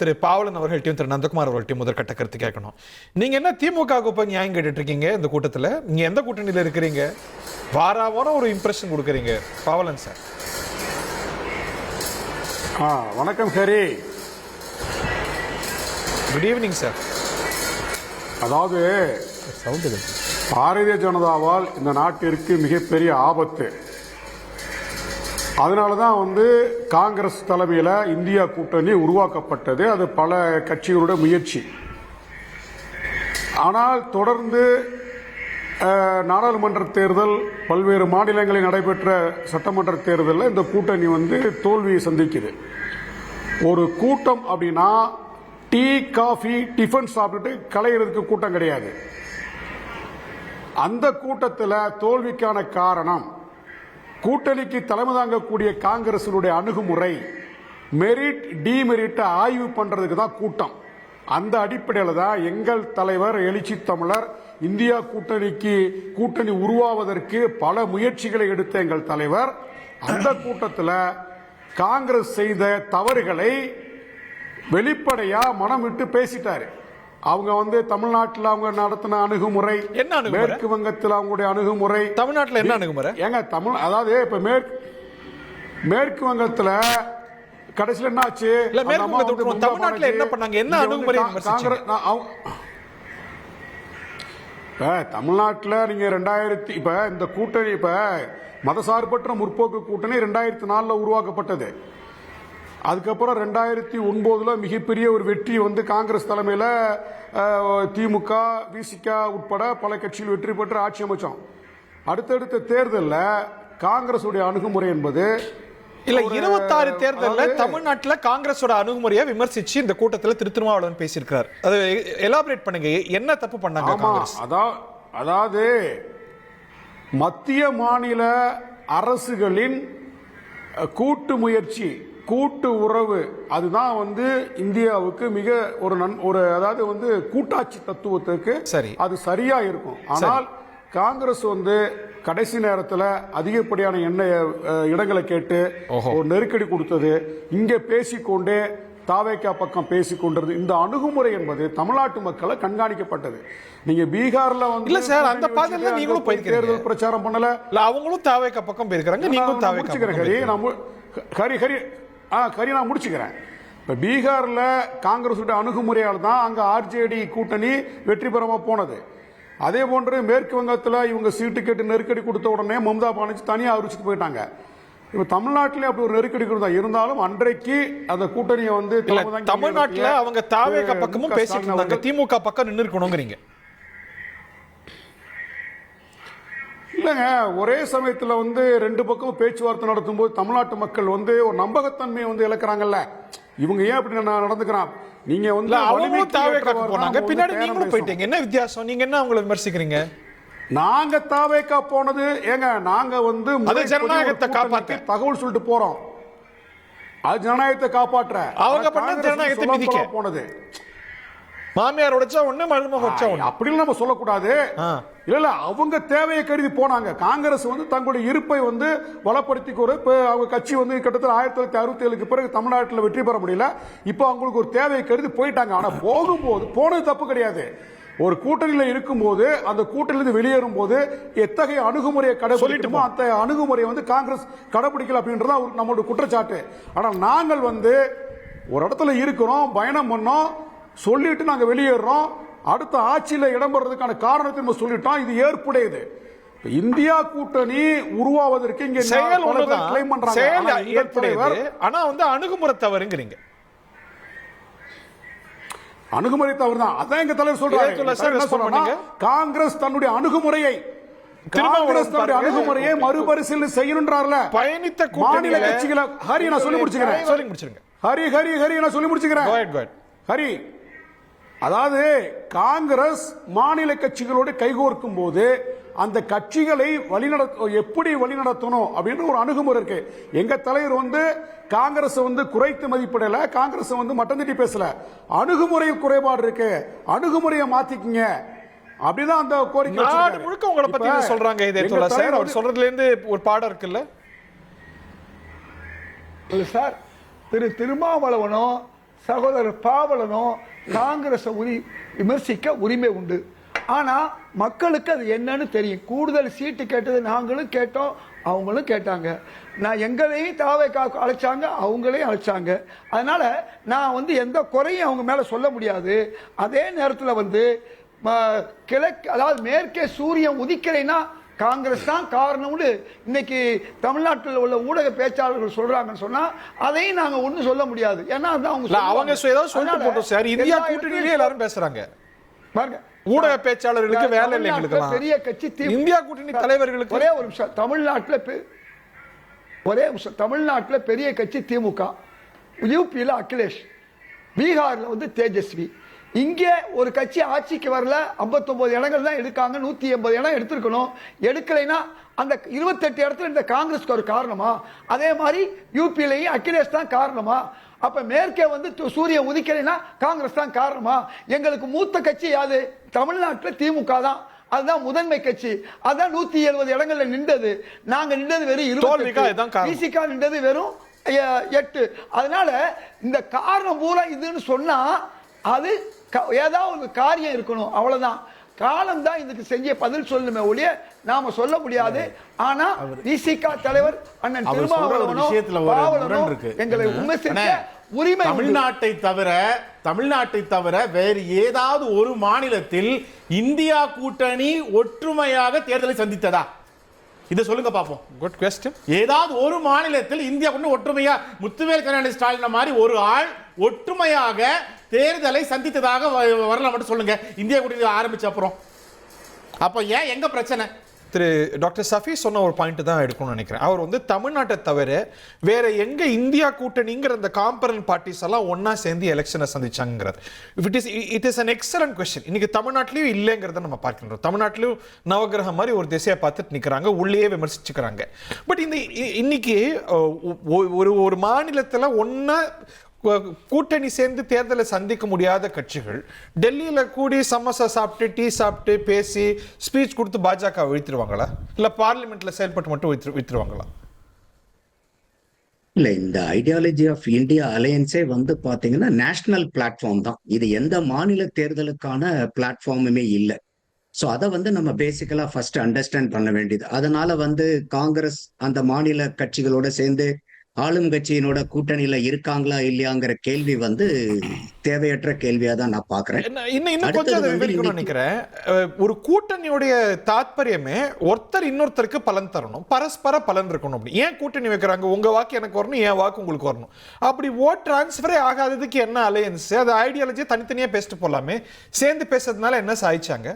திரு பாவலன் அவர்கள்ட்டையும் திரு நந்தகுமார் அவர்கள்ட்டையும் முதற்கட்ட கருத்து கேட்கணும். நீங்க என்ன திமுக போய் நியாயம் கேட்டுட்டு இருக்கீங்க? இந்த கூட்டத்தில் நீங்க எந்த கூட்டணியில் இருக்கிறீங்க? வாரம் ஒரு இம்ப்ரெஷன் கொடுக்குறீங்க. பாவலன் சார். வணக்கம் ஹரி. Good evening sir. அதாவது பாரதிய ஜனதாவால் இந்த நாட்டிற்கு மிகப்பெரிய ஆபத்து. அதனாலதான் காங்கிரஸ் தலைமையில் இந்தியா கூட்டணி உருவாக்கப்பட்டது. அது பல கட்சிகளுடைய முயற்சி. ஆனால் தொடர்ந்து நாடாளுமன்ற தேர்தல், பல்வேறு மாநிலங்களில் நடைபெற்ற சட்டமன்ற தேர்தலில் இந்த கூட்டணி தோல்வியை சந்திக்குது. ஒரு கூட்டம் அப்படின்னா டீ காஃபி டிஃபன் சாப்பிட்டு கலையிறதுக்கு கூட்டம் கிடையாது. அந்த கூட்டத்தில் தோல்விக்கான காரணம் கூட்டணிக்கு தலைமை தாங்கக்கூடிய காங்கிரசினுடைய அணுகுமுறை, மெரிட் டிமெரிட்டை ஆய்வு பண்றதுக்கு தான் கூட்டம். அந்த அடிப்படையில் தான் எங்கள் தலைவர் எழுச்சி தமிழர் இந்தியா கூட்டணி உருவாவதற்கு பல முயற்சிகளை எடுத்த எங்கள் தலைவர் அந்த கூட்டத்தில் காங்கிரஸ் செய்த தவறுகளை வெளிப்படையா மனம் விட்டு பேசிட்டாரு. அவங்க தமிழ்நாட்டில் அவங்க நடத்தின அணுகுமுறை, மேற்கு வங்கத்தில் அவங்களுடைய அணுகுமுறை, தமிழ்நாட்டில் என்ன அணுகுமுறை ஏங்க அதாவது இப்ப மேற்கு வங்கத்தில் கடைசியில் என்ன ஆச்சு? தமிழ்நாட்டில் என்ன பண்ணாங்க? என்ன அணுகுமுறை? தமிழ்நாட்டில் நீங்க 2000 இப்ப இந்த கூட்டணி மதசார்பற்ற முற்போக்கு கூட்டணி 2004 உருவாக்கப்பட்டது. அதுக்கப்புறம் 2009 மிகப்பெரிய ஒரு வெற்றி காங்கிரஸ் தலைமையில் திமுக, விசிக உட்பட பல கட்சிகள் வெற்றி பெற்று ஆட்சி அமைச்சோம். அடுத்தடுத்த தேர்தலில் காங்கிரஸ் அணுகுமுறை என்பது இல்ல 26 தேர்தலில் தமிழ்நாட்டில் காங்கிரஸோட அணுகுமுறையை விமர்சிச்சு இந்த கூட்டத்தில் திரு திருமாவளவன் பேசியிருக்கிறார். அது எலாபரேட் பண்ணுங்க, என்ன தப்பு பண்ணாங்க? அதாவது மத்திய மாநில அரசுகளின் கூட்டு முயற்சி, கூட்டு உறவு, அதுதான் இந்தியாவுக்கு மிக ஒரு அதாவது கூட்டாட்சி தத்துவத்துக்கு அது சரியா இருக்கும். ஆனால் காங்கிரஸ் கடைசி நேரத்தில் அதிகப்படியான இடங்களை கேட்டு ஒரு நெருக்கடி கொடுத்தது. இங்க பேசிக்கொண்டே தாவேக்கா பக்கம் பேசிக்கொண்டது. இந்த அணுகுமுறை என்பது தமிழ்நாட்டு மக்களை கண்காணிக்கப்பட்டது. நீங்க பீகார்ல இல்ல சார், அந்த பாதையில நீங்களும் தேர்தல் பிரச்சாரம் பண்ணல. அவங்களும் தாவேக்கா பக்கம் போயிருக்காங்க, நீங்களும் ஹரி நான் முடிச்சுக்கிறேன். இப்ப பீகார்ல காங்கிரஸ் அணுகுமுறையால் தான் அங்க ஆர்ஜேடி கூட்டணி வெற்றி பெறாம போனது. அதே போன்று மேற்கு வங்கத்தில் இவங்க சீட்டு கேட்டு நெருக்கடி கொடுத்த உடனே மம்தா பானர்ஜி தனியாக அறிவிச்சுட்டு போயிட்டாங்க. இப்ப தமிழ்நாட்டிலே அப்படி ஒரு நெருக்கடி கொடுத்தா இருந்தாலும் அன்றைக்கு அந்த கூட்டணியை தமிழ்நாட்டில் அவங்க தாவேக்கா பக்கமும் பேசிட்டு இருந்தாங்க, திமுக பக்கம் நின்று இருக்கணுங்கிறீங்க. இல்லைங்க, ஒரே சமயத்தில் ரெண்டு பக்கம் பேச்சுவார்த்தை நடத்தும் போது தமிழ்நாட்டு மக்கள் ஒரு நம்பகத்தன்மையை இழக்கிறாங்கல்ல. இவங்க ஏன் அப்படி நடந்துக்கிறான்? நீங்க போனாங்க, பின்னாடி நீங்களும் போயிட்டீங்க. என்ன வித்தியாசம்? நீங்க என்ன அவங்களை விமர்சிக்கிறீங்க? நாங்க தாவேக்கா போனது ஏங்க, நாங்க ஜனநாயகத்தை காப்பாற்ற தகவல் சொல்லிட்டு போறோம். அது ஜனநாயகத்தை காப்பாற்ற அவங்க பண்ண ஜனநாயகத்தை மிதிக்க போனது. மாமியார் உடைச்சா ஒண்ணு, மருமக உடைச்சா ஒண்ணு, அப்படின்னு நம்ம சொல்லக்கூடாது. இல்ல அவங்க தேவையை கருதி போனாங்க. காங்கிரஸ் தங்களுடைய இருப்பை வளப்படுத்திக் அவங்க கட்சி கிட்டத்தட்ட 1967 பிறகு தமிழ்நாட்டில் வெற்றி பெற முடியல. இப்போ அவங்களுக்கு ஒரு தேவையை கருதி போயிட்டாங்க. ஆனா போனது தப்பு கிடையாது. ஒரு கூட்டணியில் இருக்கும்போது அந்த கூட்டணியிலிருந்து வெளியேறும் போது எத்தகைய அணுகுமுறையை கடைபிடிக்கணுமோ அந்த அணுகுமுறையை காங்கிரஸ் கடைபிடிக்கல அப்படின்றத நம்மளுடைய குற்றச்சாட்டு. ஆனால் நாங்கள் ஒரு இடத்துல இருக்கிறோம், பயணம் பண்ணோம், சொல்லிட்டு நாங்க வெளியேறோம், அடுத்த ஆட்சியில் இடம்பெறதுக்கான காரணத்தை நம்ம சொல்லிட்டோம். இது ஏற்புடையது. இந்தியா கூட்டணி உருவாவதற்கு இங்க கிளைம் பண்றாங்க. ஆனா அணுகுமுறை தவறுங்கிறீங்க. அணுகுமுறை தவறு தான். அதான் எங்க தலைவர் சொல்றாரு. காங்கிரஸ் தன்னுடைய அணுகுமுறையை மறுபரிசீலனை செய்யணும்ன்றார்ல. பயணித்த மாநில கட்சிகளை ஹரி நான் சொல்லி முடிச்சுக்கிறேன். ஹரி நான் சொல்லி முடிச்சுக்கிறேன். ஹரி, அதாவது காங்கிரஸ் மாநில கட்சிகளோடு கைகோர்க்கும் போது அந்த கட்சிகளை எப்படி வழிநடத்தணும் அப்படின்னு ஒரு அணுகுமுறை இருக்கு. எங்க தலைவர் காங்கிரஸ் குறைத்து மதிப்பிடல, காங்கிரஸ் மட்டம் தட்டி பேசல. அணுகுமுறையில் குறைபாடு இருக்கு, அணுகுமுறையை மாத்திக்கங்க அப்படிதான் அந்த கோரிக்கை. நாடு முழுக்க உங்களை பத்தி சொல்றாங்க. இதே சார் அவர் சொல்றதுல இருந்து ஒரு பாடம் இருக்குல்ல சார். திரு திருமாவளவனும் சகோதரர் பாவலனும் காங்கிரஸை விமர்சிக்க உரிமை உண்டு. ஆனால் மக்களுக்கு அது என்னன்னு தெரியும். கூடுதல் சீட்டு கேட்டது நாங்களும் கேட்டோம், அவங்களும் கேட்டாங்க. நான் எங்களையும் தாவேக்காவுக்கு அழைச்சாங்க, அவங்களையும் அழைச்சாங்க. அதனால் நான் வந்து எந்த குறையும் அவங்க மேலே சொல்ல முடியாது. அதே நேரத்தில் வந்து கிழக்கு, அதாவது மேற்கே சூரியன் உதிக்கலைன்னா காங்கிரஸ் தான் காரணம்னு இன்னைக்கு தமிழ்நாட்டில் உள்ள ஊடக பேச்சாளர்கள் சொல்றாங்கன்னு சொன்னா அதையும் நாங்க ஒன்றும் சொல்ல முடியாது. ஏன்னா அவங்க ஏதாவது சொல்லிட்டு போட்டோம் சார். இந்தியா கூட்டணியிலே எல்லாரும் பேசுறாங்க பாருங்க. ஊடக பேச்சாளர்களுக்கு வேலை இல்லை. எங்களுக்கு பெரிய கட்சி இந்தியா கூட்டணி தலைவர்களுக்கு ஒரே ஒரு நிமிஷம், தமிழ்நாட்டில் பெரிய கட்சி திமுக, யூபியில் அகிலேஷ், பீகார்ல வந்து தேஜஸ்வி. இங்கே ஒரு கட்சி ஆட்சிக்கு வரல, 59 இடங்கள் தான் எடுக்காங்க, 180 இடம் எடுத்திருக்கணும். எடுக்கலைன்னா அந்த 28 இடத்துல இந்த காங்கிரஸ்க்கு ஒரு காரணமா? அதே மாதிரி யூபியிலையும் அகிலேஷ் தான் காரணமா? அப்ப மேற்கே வந்து சூரிய உதிக்கலைன்னா காங்கிரஸ் தான் காரணமா? எங்களுக்கு மூத்த கட்சி யாது? தமிழ்நாட்டில் திமுக தான், அதுதான் முதன்மை கட்சி. அதான் 170 இடங்கள்ல நின்றது. நாங்க நின்றது வெறும் 20, பிசிகா நின்றது வெறும் 8. அதனால இந்த காரணம் பூரா இதுன்னு சொன்னா அது ஏதாவது ஒரு காரியம் இருக்கணும், அவ்வளவுதான். காலம் தான் இதுக்கு செஞ்ச பதில் சொல்லுமே ஒழிய நாம சொல்ல முடியாது. ஆனா விசிகா தலைவர் அண்ணன் திருமாவளவனும் எங்களை விமர்சிக்க உரிமை. தமிழ்நாட்டை தவிர வேறு ஏதாவது ஒரு மாநிலத்தில் இந்தியா கூட்டணி ஒற்றுமையாக தேர்தலை சந்தித்ததா? இதை சொல்லுங்க பாப்போம். Good question. ஏதாவது ஒரு மாநிலத்தில் இந்தியா கூட்டணி ஒற்றுமையா, முத்துவேல் கருணாநிதி ஸ்டாலின் மாதிரி ஒரு ஆள் ஒற்றுமையாக தேர்தலை சந்தித்ததாக வரலாம் மட்டும் சொல்லுங்க. இந்தியா கூட்டணி ஆரம்பிச்ச அப்புறம் அப்ப ஏன் எங்க பிரச்சனை? திரு டாக்டர் சஃபி சொன்ன ஒரு பாயிண்ட் தான் எடுக்கணும்னு நினைக்கிறேன். அவர் வந்து தமிழ்நாட்டை தவிர வேற எங்க இந்தியா கூட்டணிங்கிற அந்த காம்பரண்ட் பார்ட்டிஸ் எல்லாம் ஒன்னா சேர்ந்து எலெக்ஷனை சந்திச்சாங்கிறது. It is an excellent question. இன்னைக்கு தமிழ்நாட்டிலையும் இல்லைங்கிறத நம்ம பார்க்கின்றோம். தமிழ்நாட்டிலும் நவகிரகம் மாதிரி ஒரு திசையை பார்த்துட்டு நிற்கிறாங்க, உள்ளே விமர்சிச்சுக்கிறாங்க. பட் இந்த இன்னைக்கு ஒரு மாநிலத்தில் ஒன்னா கூட்டணி சேர்ந்து தேர்தலை சந்திக்க முடியாத கட்சிகள் டெல்லியில கூடி சமோசா சாப்பிட்டு, டீ சாப்பிட்டு, பேசி, ஸ்பீச் கொடுத்து பாஜக வீழ்த்திடுவாங்களா? இல்ல பார்லிமெண்ட்ல செயல்பட்டு மட்டும் வீழ்த்திடுவாங்களா? இல்ல, இந்த ஐடியாலஜி ஆஃப் இந்தியா அலையன்ஸே வந்து பாத்தீங்கன்னா நேஷனல் பிளாட்ஃபார்ம் தான். இது எந்த மாநில தேர்தலுக்கான பிளாட்ஃபார்முமே இல்லை. ஸோ அதை வந்து நம்ம பேசிக்கலா ஃபர்ஸ்ட் அண்டர்ஸ்டாண்ட் பண்ண வேண்டியது. அதனால வந்து காங்கிரஸ் அந்த மாநில கட்சிகளோட சேர்ந்து ஆளும் கட்சியினோட கூட்டணியில இருக்காங்களா இல்லையாங்கிற கேள்வி வந்து தேவையற்ற கேள்வியா தான் நான் பாக்குறேன். இன்னும் கொஞ்சம் நினைக்கிறேன். ஒரு கூட்டணியுடைய தாற்பயமே ஒருத்தர் இன்னொருத்தருக்கு பலன் தரணும், பரஸ்பர பலன் இருக்கணும். அப்படி ஏன் கூட்டணி வைக்கிறாங்க? உங்க வாக்கு எனக்கு வரணும், என் வாக்கு உங்களுக்கு வரணும். அப்படி ஓட் டிரான்ஸ்பரே ஆகாததுக்கு என்ன அலையன்ஸ்? அது ஐடியாலஜி தனித்தனியா பேசிட்டு போலாமே, சேர்ந்து பேசுறதுனால என்ன சாதிச்சாங்க?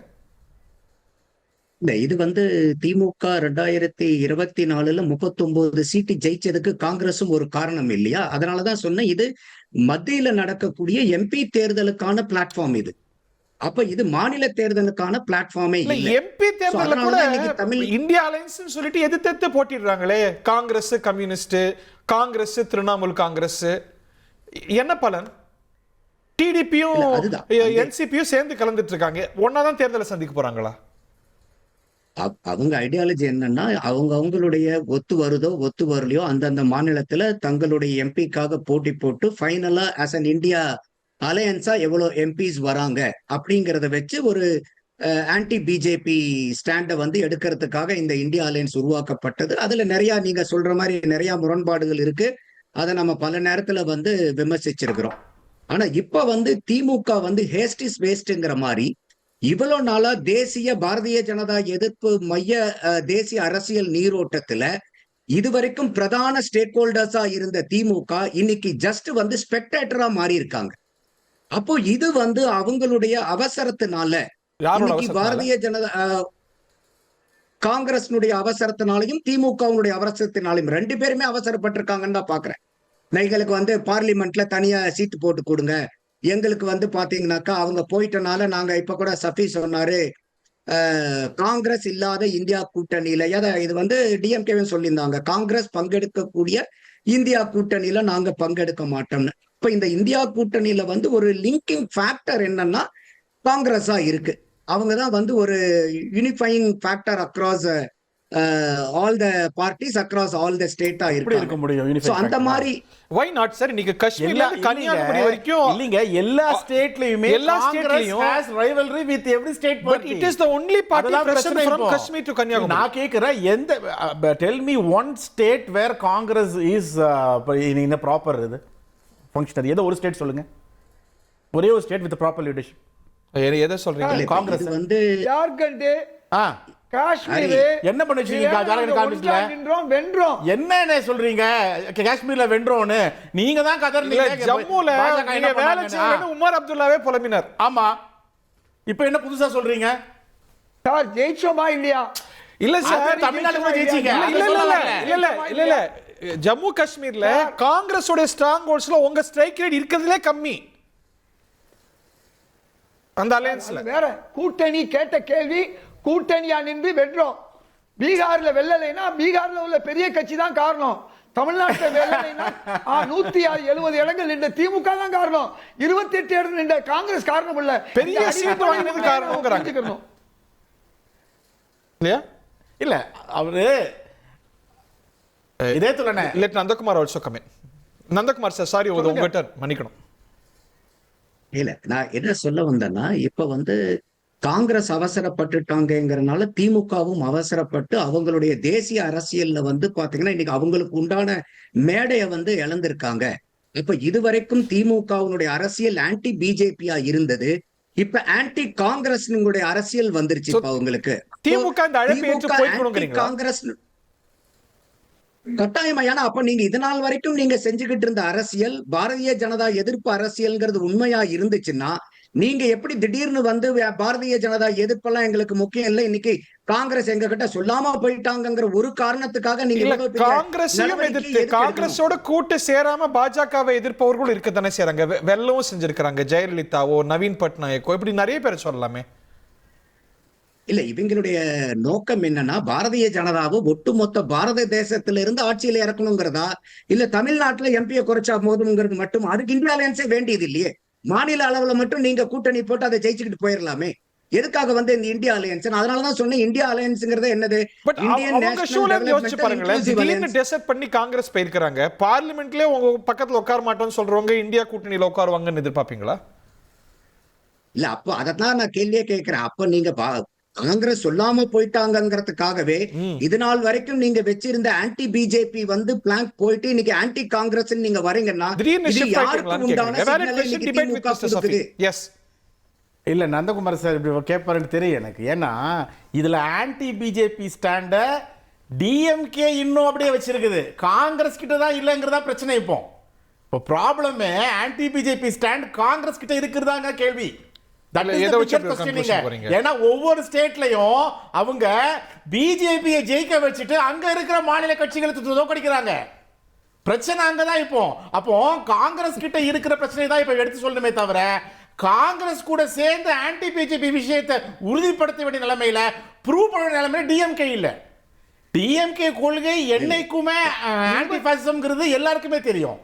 இல்ல, இது வந்து திமுக 2024 39 சீட்டு ஜெயிச்சதுக்கு காங்கிரஸும் ஒரு காரணம் இல்லையா? அதனாலதான் சொன்னேன், இது மத்தியில நடக்கக்கூடிய எம்பி தேர்தலுக்கான பிளாட்ஃபார்ம் இது. அப்ப இது மாநில தேர்தலுக்கான பிளாட்ஃபார்மே இல்லை. எம்பி தேர்தல்ல கூட இந்தியா அலையன்ஸ் சொல்லிட்டு எதிர்த்து போட்டிடுறாங்களே, காங்கிரஸ் கம்யூனிஸ்ட், காங்கிரஸ் திரிணாமுல் காங்கிரஸ். என்ன பலன்? டிடிபியும் என்சிபியும் சேர்ந்து கலந்துட்டு இருக்காங்க, ஒன்னாதான் தேர்தலை சந்திக்க போறாங்களா? அவங்க ஐடியாலஜி என்னன்னா, அவங்களுடைய ஒத்து வருதோ ஒத்து வரலையோ அந்தந்த மாநிலத்துல தங்களுடைய எம்பிக்காக போட்டி போட்டு ஃபைனலா ஆஸ் அன் இந்தியா அலையன்ஸா எவ்வளவு எம்பிஸ் வராங்க அப்படிங்கறத வச்சு ஒரு ஆன்டி பிஜேபி ஸ்டாண்டை வந்து எடுக்கிறதுக்காக இந்த இந்தியா அலையன்ஸ் உருவாக்கப்பட்டது. அதுல நிறைய நீங்க சொல்ற மாதிரி நிறைய முரண்பாடுகள் இருக்கு. அதை நம்ம பல நேரத்துல வந்து விமர்சிச்சிருக்கிறோம். ஆனா இப்ப வந்து திமுக வந்து ஹேஸ்ட் இஸ் வேஸ்ட்ங்கிற மாதிரி இவ்வளவு நாளா தேசிய பாரதிய ஜனதா எதிர்ப்பு மைய தேசிய அரசியல் நீரோட்டத்துல இதுவரைக்கும் பிரதான ஸ்டேக் ஹோல்டர்ஸா இருந்த திமுக இன்னைக்கு ஜஸ்ட் வந்து ஸ்பெக்டேட்டரா மாறி இருக்காங்க. அப்போ இது வந்து அவங்களுடைய அவசரத்தினால, இன்னைக்கு பாரதிய ஜனதா காங்கிரஸ்னுடைய அவசரத்தினாலையும் திமுகவுடைய அவசரத்தினாலையும் ரெண்டு பேருமே அவசரப்பட்டிருக்காங்கன்னு தான் பாக்குறேன். எங்களுக்கு வந்து பார்லிமெண்ட்ல தனியா சீட்டு போட்டு கொடுங்க, எங்களுக்கு வந்து பாத்தீங்கன்னாக்கா அவங்க போயிட்டனால நாங்க இப்ப கூட சஃபி சொன்னாரு காங்கிரஸ் இல்லாத இந்தியா கூட்டணியில, இது வந்து டிஎம்கேவும் சொல்லியிருந்தாங்க, காங்கிரஸ் பங்கெடுக்கக்கூடிய இந்தியா கூட்டணியில நாங்க பங்கெடுக்க மாட்டோம்னு. இப்ப இந்த இந்தியா கூட்டணியில வந்து ஒரு லிங்கிங் ஃபேக்டர் என்னன்னா காங்கிரஸா இருக்கு. அவங்கதான் வந்து ஒரு unifying factor across all the parties across all the ஸ்டேட்டா எப்படி இருக்க முடியும் இருக்கு. unified So, அந்த factor? மாதிரி வை நாட் சார்? நீங்க காஷ்மீர்ல இருந்து கன்னியாகுமரி வரைக்கும் இல்லங்க, எல்லா ஸ்டேட்லயுமே எல்லா Congress ஸ்டேட்லயும் has rivalry with every state but party. it is the only party அதுதான் present பிரச்சனை from இப்போ. Kashmir to Kanyakumari. நான் கேக்குறேன், எந்த tell me one state where Congress is in a proper இது functionary. ஏதோ ஒரு ஸ்டேட் சொல்லுங்க, ஒரே ஒரு ஸ்டேட் வித் ப்ராப்பர் லீடர்ஷிப். எதை சொல்றீங்க? இல்ல, இப்ப காங்கிரஸ் இது வந்து ஜார்க்கண்ட், ஆ காஷ்மீர் என்ன பண்ணி வச்சிருக்கீங்க ஜார்க்கண்ட் காங்கிரஸ்ல? நின்றோம், வென்றோம். என்ன சொல்றீங்க காஷ்மீர்ல வென்றோம்னு? நீங்க தான் இல்ல, கதர்னீங்க. ஜம்முல பாஜக என்ன நீங்க வேலை பண்ணாங்கன்னு. செய்யலன்னு உமர் அப்துல்லாவே புலம்பினார். ஆமா, இப்போ என்ன புதுசா சொல்றீங்க? சார் ஜெயிச்சோமா இல்லையா? இல்ல சார், அது தமிழ்நாட்டுல ஜெயிச்சீங்க. இல்ல இல்ல இல்ல இல்ல இல்ல ஜம்மு காஷ்மீர்ல காங்கிரஸோட ஸ்ட்ராங் ஹோல்ட்ஸ்ல உங்க ஸ்ட்ரைக் ரேட் இருக்கிறதுலே கம்மி அந்த அலையன்ஸ்ல. வேற கூட்டணி கேட்ட கேள்வி, கூட்டணியா நின்று வென்றோம். பீகார்ல வெல்லலைன்னா பீகார்ல உள்ள பெரிய கட்சி தான் காரணம். தமிழ்நாட்டில் வெல்லலைன்னா 170 இடங்கள் நின்ற திமுக தான் காரணம். 28 இடங்கள் நின்ற காங்கிரஸ் காரணம் இல்ல. பெரிய சீட் வாங்கினது காரணம்ங்கறாங்க இல்லையா? இல்ல அவரு இதே துலனே இல்ல நந்தகுமார் ஆல்சோ கமே. நந்தகுமார் சார், சாரி உங்ககிட்ட மன்னிக்கணும். இல்ல, நான் என்ன சொல்ல வந்தேன்னா, இப்ப வந்து காங்கிரஸ் அவசரப்பட்டுட்டாங்கிறனால திமுகவும் அவசரப்பட்டு அவங்களுடைய தேசிய அரசியல்ல வந்து பாத்தீங்கன்னா இன்னைக்கு அவங்களுக்கு உண்டான மேடையை வந்து இழந்திருக்காங்க. இப்ப இதுவரைக்கும் திமுகவினுடைய அரசியல் ஆன்டி பிஜேபியா இருந்தது, இப்ப ஆன்டி காங்கிரஸ் அரசியல் வந்துருச்சு. இப்ப அவங்களுக்கு திமுக இந்த அழைப்பை ஏற்று போய்க்கணும்ங்கறீங்களா? காங்கிரஸ் கட்டாயமா. ஏன்னா அப்ப நீங்க இதனால் வரைக்கும் நீங்க செஞ்சுக்கிட்டு இருந்த அரசியல் பாரதிய ஜனதா எதிர்ப்பு அரசியல்ங்கிறது உண்மையா இருந்துச்சுன்னா நீங்க எப்படி திடீர்னு வந்து பாரதிய ஜனதா எதிர்ப்பெல்லாம் எங்களுக்கு முக்கியம் இல்லை, இன்னைக்கு காங்கிரஸ் எங்க கிட்ட சொல்லாம போயிட்டாங்கிற ஒரு காரணத்துக்காக நீங்க காங்கிரஸையும் எதிர்த்து காங்கிரஸோட கூட்டு சேராம பாஜகவை எதிர்ப்பவர்கள் இருக்கத்தானே செய்றாங்க. வெல்லவும் செஞ்சிருக்காங்க. ஜெயலலிதாவோ நவீன் பட்நாயக்கோ இப்படி நிறைய பேர் சொல்லலாமே. இல்ல, இவங்களுடைய நோக்கம் என்னன்னா பாரதிய ஜனதாவை ஒட்டுமொத்த பாரத தேசத்துல இருந்து ஆட்சியில இறக்கணுங்கிறதா, இல்ல தமிழ்நாட்டுல எம்பியை குறைச்சா போதுங்கிறது மட்டும். அதுக்கு இந்தியா அலையன்ஸே வேண்டியது இல்லையே. மாநில அளவுல மட்டும் நீங்க கூட்டணி போட்டு அதை ஜெயிச்சுக்கிட்டு போயிடலாமே. எதுக்காக வந்து இந்த இந்தியா அலையன்ஸ்? அதனாலதான் சொன்னேன், இந்தியா அலையன்ஸ்ங்கிறது என்னது? பட் அவங்க ஷூலர் யோசிச்சு பாருங்களேன், திடீர்னு டெசர்ட் பண்ணி காங்கிரஸ் போயிருக்காங்க. பார்லிமெண்ட்லயே உங்க பக்கத்துல உட்கார மாட்டோம்னு சொல்றவங்க இந்தியா கூட்டணியில உட்காருவாங்கன்னு எதிர்பார்ப்பீங்களா? இல்ல, அப்போ அதைத்தான் நான் கேள்வியே கேட்கிறேன். அப்ப நீங்க காங்கிரஸ் சொல்லாம போயிட்டாங்கிறதுக்காகவே இது நாள் வரைக்கும் நீங்க வச்சிருந்த ஆன்டி பிஜேபி வந்து பிளாங்க் போயிட்டு இன்னைக்கு ஆன்டி காங்கிரஸ் நீங்க வரீங்கன்னா இல்ல நந்தகுமார் சார் இப்படி கேட்பாருன்னு தெரியும் எனக்கு. ஏன்னா இதுல ஆன்டி பிஜேபி ஸ்டாண்ட டிஎம்கே இன்னும் அப்படியே வச்சிருக்குது, காங்கிரஸ் கிட்ட தான் இல்லங்கிறதா பிரச்சனை. இப்போ ப்ராப்ளமே ஆன்டி பிஜேபி ஸ்டாண்ட் காங்கிரஸ் கிட்ட இருக்கிறதாங்க கேள்வி. ஏன்னா ஒவ்வொரு ஸ்டேட்லயும் அவங்க பிஜேபியை ஜெயிக்க வச்சுட்டு அங்க இருக்கிற மாநில கட்சிகளுக்கு தோக்கடிக்கிறாங்க. பிரச்சனை அங்கதான். இப்போ அப்போ காங்கிரஸ் கிட்ட இருக்கிற பிரச்சனை தான் இப்ப எடுத்து சொல்லணுமே தவிர காங்கிரஸ் கூட சேர்ந்து ஆன்டி பிஜேபி விஷயத்தை உறுதிப்படுத்த வேண்டிய நிலைமையில ப்ரூவ் பண்ண நிலைமையில டிஎம்கே இல்ல. டிஎம்கே கொள்கை என்னைக்குமே ஆன்டி பாசிசம்ங்கிறது எல்லாருக்குமே தெரியும்.